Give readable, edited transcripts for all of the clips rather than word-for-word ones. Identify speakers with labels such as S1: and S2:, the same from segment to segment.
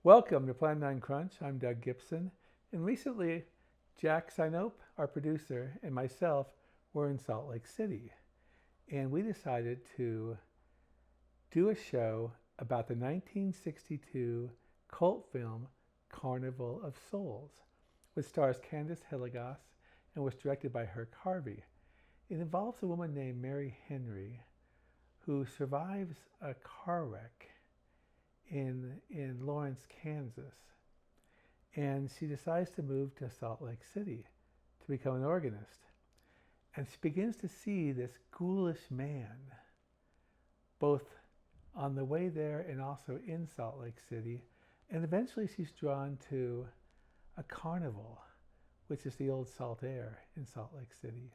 S1: Welcome to Plan9Crunch. I'm Doug Gibson, and recently Jack Sinope, our producer, and myself were in Salt Lake City, and we decided to do a show about the 1962 cult film Carnival of Souls, which stars Candice Hilligoss and was directed by Herc Harvey. It involves a woman named Mary Henry who survives a car wreck in Lawrence, Kansas, and she decides to move to Salt Lake City to become an organist. And she begins to see this ghoulish man, both on the way there and also in Salt Lake City. And eventually she's drawn to a carnival, which is the old Salt Air in Salt Lake City.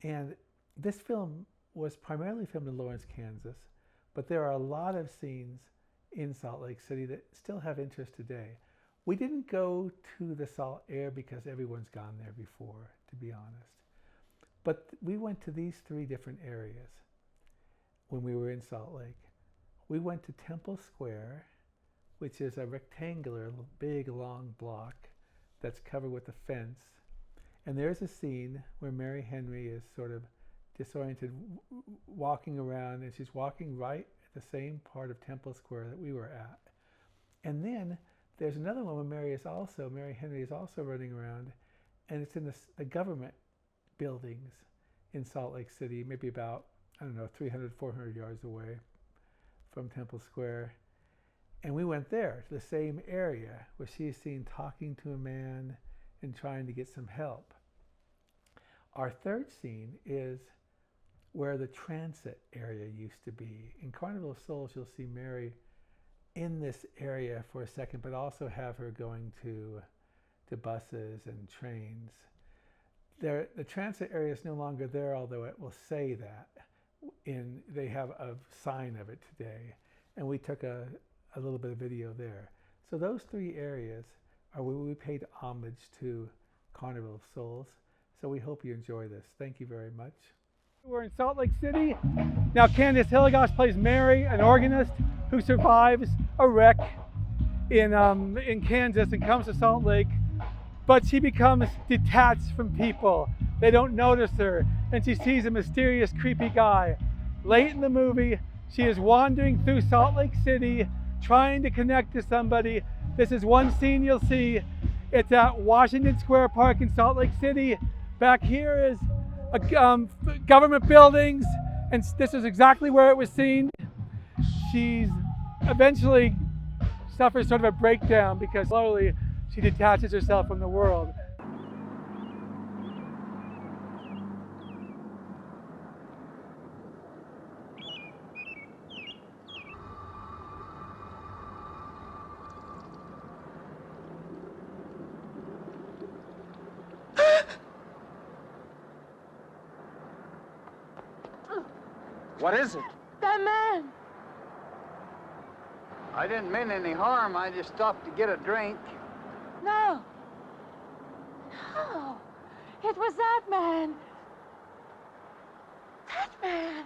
S1: And this film was primarily filmed in Lawrence, Kansas, but there are a lot of scenes in Salt Lake City that still have interest today. We didn't go to the Salt Air because everyone's gone there before, to be honest. But we went to these three different areas when we were in Salt Lake. We went to Temple Square, which is a rectangular, big, long block that's covered with a fence. And there's a scene where Mary Henry is sort of disoriented, walking around, and she's walking right at the same part of Temple Square that we were at. And then there's another one where Mary Henry is also running around, and it's in the government buildings in Salt Lake City, maybe about, 300, 400 yards away from Temple Square. And we went there to the same area where she is seen talking to a man and trying to get some help. Our third scene is where the transit area used to be. In Carnival of Souls, you'll see Mary in this area for a second, but also have her going to buses and trains. The transit area is no longer there, although it will say that. They have a sign of it today, and we took a little bit of video there. So those three areas are where we paid homage to Carnival of Souls. So we hope you enjoy this. Thank you very much. We're in Salt Lake City. Now Candice Hilligoss plays Mary, an organist who survives a wreck in Kansas and comes to Salt Lake, but she becomes detached from people. They don't notice her, and she sees a mysterious, creepy guy. Late in the movie, she is wandering through Salt Lake City, trying to connect to somebody. This is one scene you'll see. It's at Washington Square Park in Salt Lake City. Back here is government buildings, and this is exactly where it was seen. She eventually suffers sort of a breakdown because slowly she detaches herself from the world.
S2: What is it?
S3: That man!
S2: I didn't mean any harm. I just stopped to get a drink.
S3: No. No. It was that man. That man.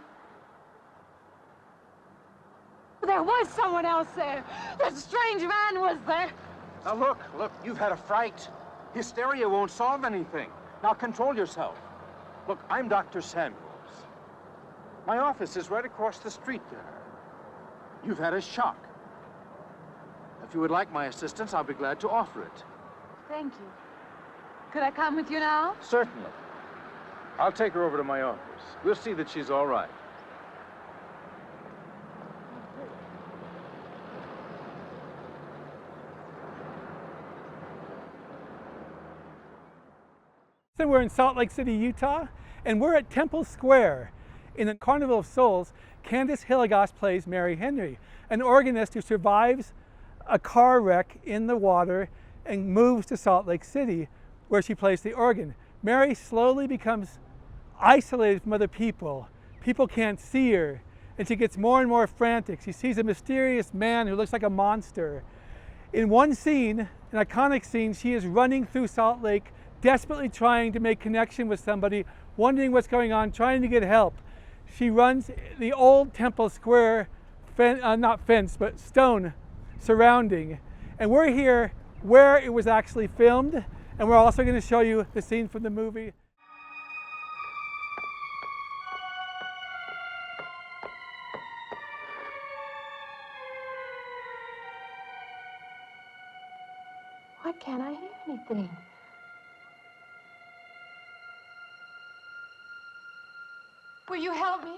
S3: There was someone else there. That strange man was there.
S2: Now look, you've had a fright. Hysteria won't solve anything. Now control yourself. Look, I'm Dr. Samuels. My office is right across the street there. You've had a shock. If you would like my assistance, I'll be glad to offer it.
S3: Thank you. Could I come with you now?
S2: Certainly. I'll take her over to my office. We'll see that she's all right.
S1: So we're in Salt Lake City, Utah, and we're at Temple Square. In the Carnival of Souls, Candice Hilligoss plays Mary Henry, an organist who survives a car wreck in the water and moves to Salt Lake City, where she plays the organ. Mary slowly becomes isolated from other people. People can't see her, and she gets more and more frantic. She sees a mysterious man who looks like a monster. In one scene, an iconic scene, she is running through Salt Lake, desperately trying to make connection with somebody, wondering what's going on, trying to get help. She runs the old Temple Square, not fence, but stone surrounding, And we're here where it was actually filmed, and we're also going to show you the scene from the movie.
S3: Why can't I hear anything? Will you help me?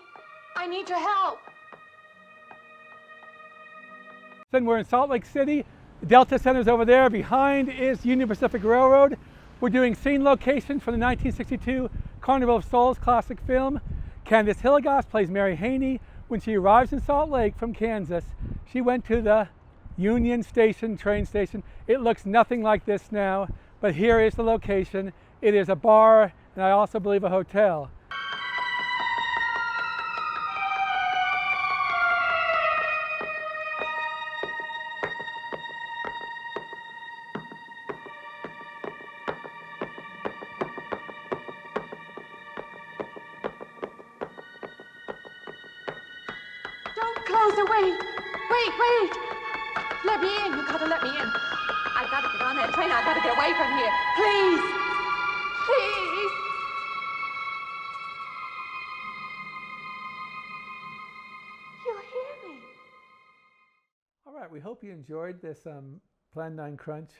S3: I need your help.
S1: Then we're in Salt Lake City. The Delta Center's over there. Behind is Union Pacific Railroad. We're doing scene location for the 1962 Carnival of Souls classic film. Candice Hilligoss plays Mary Haney. When she arrives in Salt Lake from Kansas, she went to the Union Station train station. It looks nothing like this now, but here is the location. It is a bar, and I also believe a hotel.
S3: Don't close it. Wait. Wait. Let me in. You gotta let me in. I gotta get on that train. I gotta get away from here. Please. Please. You'll hear me.
S1: All right, we hope you enjoyed this Plan9Crunch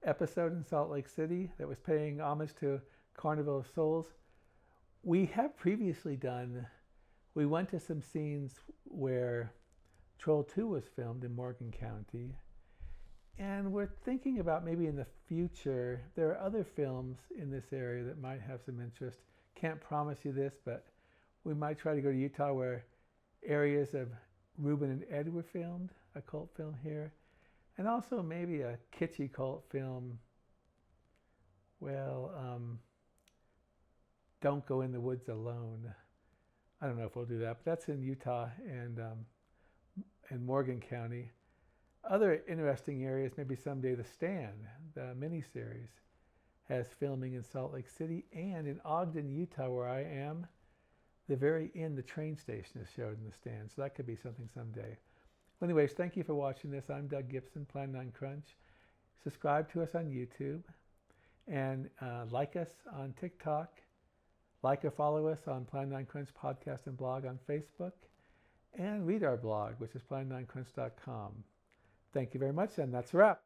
S1: episode in Salt Lake City that was paying homage to Carnival of Souls. We have previously we went to some scenes where Troll 2 was filmed in Morgan County, and we're thinking about maybe in the future, there are other films in this area that might have some interest. Can't promise you this, but we might try to go to Utah where areas of Reuben and Ed were filmed, a cult film here, and also maybe a kitschy cult film. Well, Don't Go in the Woods Alone. I don't know if we'll do that, but that's in Utah and Morgan County. Other interesting areas, maybe someday The Stand, the miniseries, has filming in Salt Lake City and in Ogden, Utah, where I am. The very end, the train station is showed in The Stand, so that could be something someday. Well, anyways, thank you for watching this. I'm Doug Gibson, Plan9Crunch. Subscribe to us on YouTube and like us on TikTok. Like or follow us on Plan9Crunch podcast and blog on Facebook, and read our blog, which is plan9crunch.com. Thank you very much, and that's a wrap.